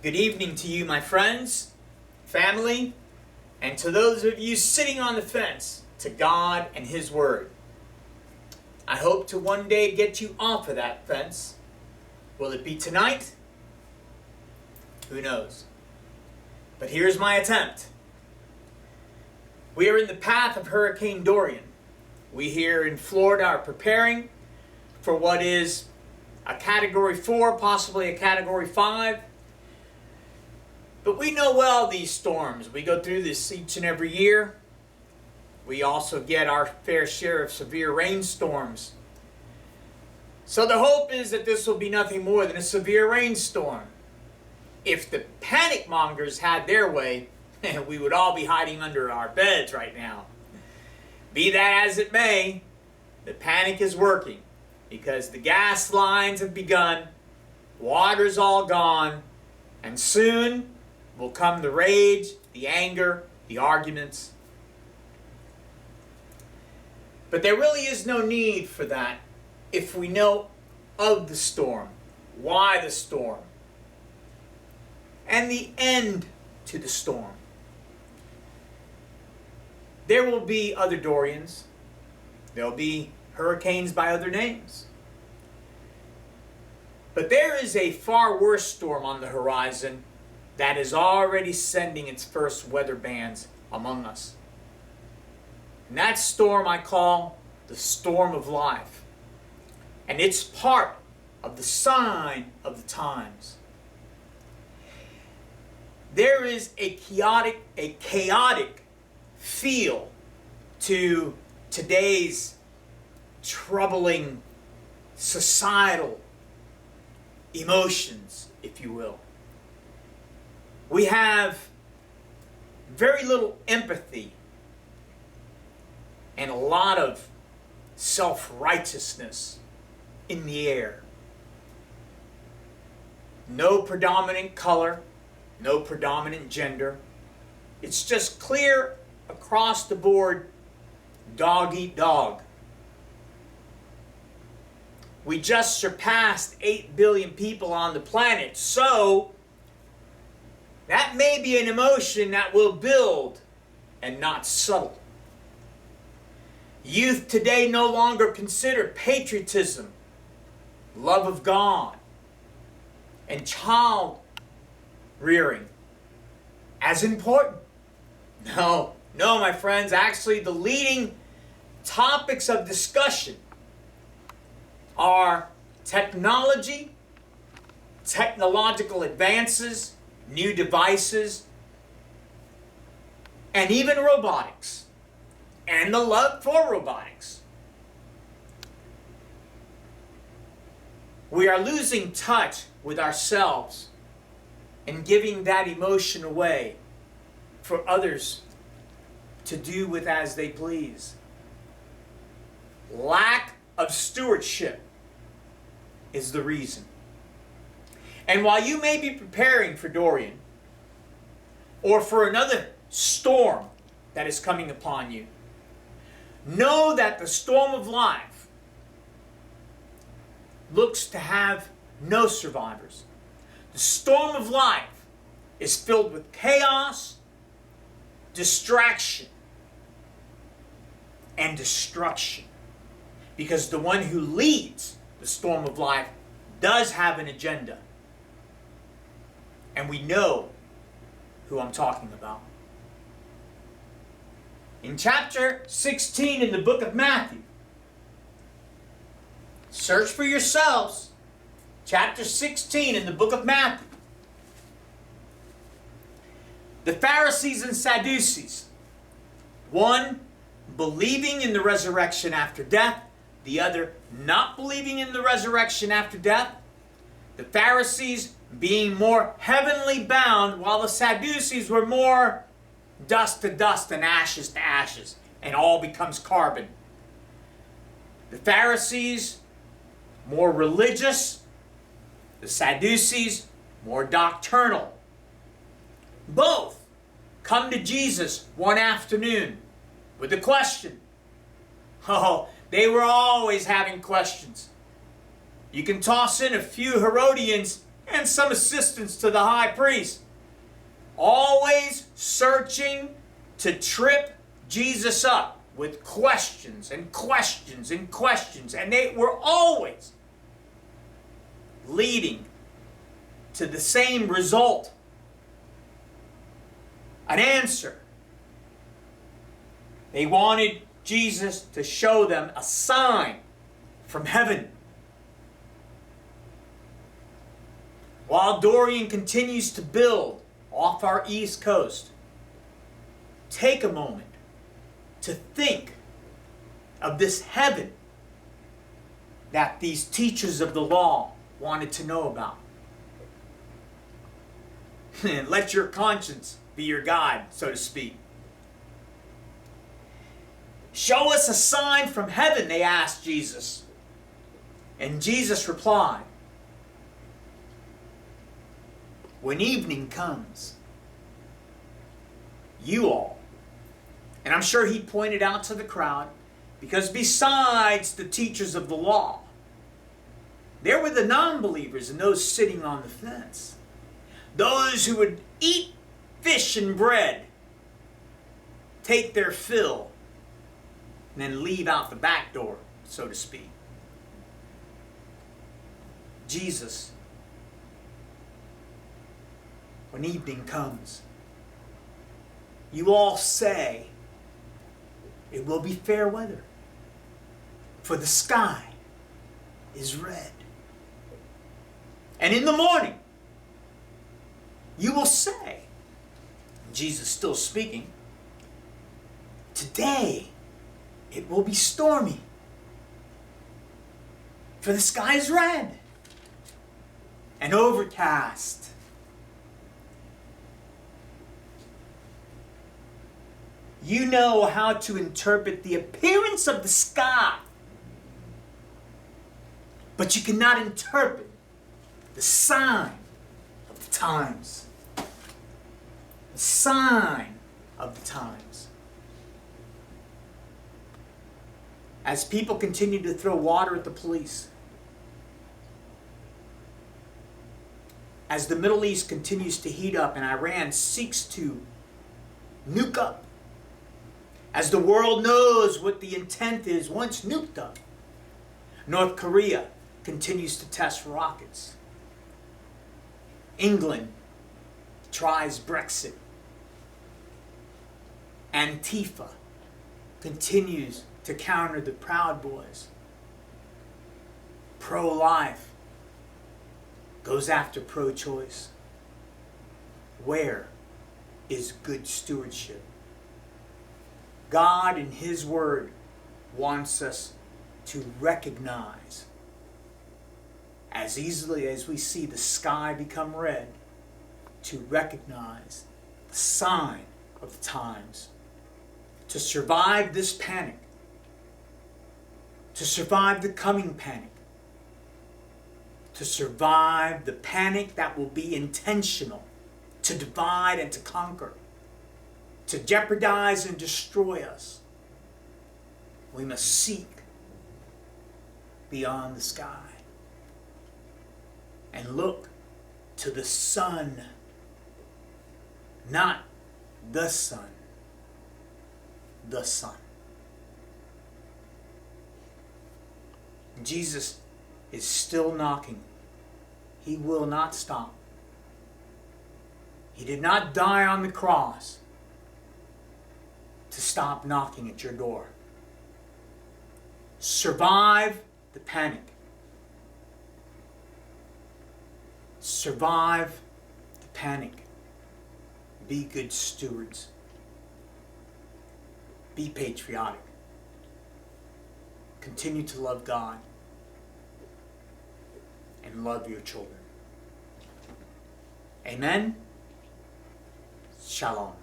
Good evening to you, my friends, family, and to those of you sitting on the fence, to God and His Word. I hope to one day get you off of that fence. Will it be tonight? Who knows? But here's my attempt. We are in the path of Hurricane Dorian. We here in Florida are preparing for what is a Category 4, possibly a Category 5. But we know well these storms. We go through this each and every year. We also get our fair share of severe rainstorms. So the hope is that this will be nothing more than a severe rainstorm. If the panic mongers had their way, we would all be hiding under our beds right now. Be that as it may, the panic is working because the gas lines have begun, water's all gone, and soon will come the rage, the anger, the arguments. But there really is no need for that if we know of the storm, why the storm, and the end to the storm. There will be other Dorians. There will be hurricanes by other names. But there is a far worse storm on the horizon that is already sending its first weather bands among us. And that storm I call the storm of life. And it's part of the sign of the times. There is a chaotic feel to today's troubling societal emotions, if you will. We have very little empathy and a lot of self-righteousness in the air. No predominant color, no predominant gender. It's just clear across the board, dog eat dog. We just surpassed 8 billion people on the planet, so that may be an emotion that will build and not settle. Youth today no longer consider patriotism, love of God, and child rearing as important. No, my friends, actually the leading topics of discussion are technology, technological advances, new devices, and even robotics, and the love for robotics. We are losing touch with ourselves and giving that emotion away for others to do with as they please. Lack of stewardship is the reason. And while you may be preparing for Dorian or for another storm that is coming upon you, know that the storm of life looks to have no survivors. The storm of life is filled with chaos, distraction, and destruction. Because the one who leads the storm of life does have an agenda. And we know who I'm talking about. In chapter 16 in the book of Matthew, search for yourselves, chapter 16 in the book of Matthew. The Pharisees and Sadducees, one believing in the resurrection after death, the other not believing in the resurrection after death. The Pharisees being more heavenly bound, while the Sadducees were more dust to dust and ashes to ashes, and all becomes carbon. The Pharisees more religious, the Sadducees more doctrinal. Both come to Jesus one afternoon with a question. Oh, they were always having questions. You can toss in a few Herodians and some assistants to the high priest, always searching to trip Jesus up with questions and questions and questions, and they were always leading to the same result, an answer. They wanted Jesus to show them a sign from heaven. While Dorian continues to build off our East Coast, take a moment to think of this heaven that these teachers of the law wanted to know about. And let your conscience be your guide, so to speak. Show us a sign from heaven, they asked Jesus. And Jesus replied, when evening comes, you all, and I'm sure he pointed out to the crowd, because besides the teachers of the law, there were the non-believers and those sitting on the fence. Those who would eat fish and bread, take their fill, and then leave out the back door, so to speak. Jesus, when evening comes, you all say it will be fair weather, for the sky is red. And in the morning, you will say, Jesus still speaking, today it will be stormy, for the sky is red and overcast. You know how to interpret the appearance of the sky, but you cannot interpret the sign of the times. The sign of the times. As people continue to throw water at the police, as the Middle East continues to heat up and Iran seeks to nuke up, as the world knows what the intent is once nuked up, North Korea continues to test rockets. England tries Brexit. Antifa continues to counter the Proud Boys. Pro-life goes after pro-choice. Where is good stewardship? God in His Word wants us to recognize, as easily as we see the sky become red, to recognize the sign of the times. To survive this panic, to survive the coming panic, to survive the panic that will be intentional, to divide and to conquer, to jeopardize and destroy us, we must seek beyond the sky and look to the sun, not the sun, the Son. Jesus is still knocking. He will not stop. He did not die on the cross to stop knocking at your door. Survive the panic. Survive the panic. Be good stewards. Be patriotic. Continue to love God and love your children. Amen. Shalom.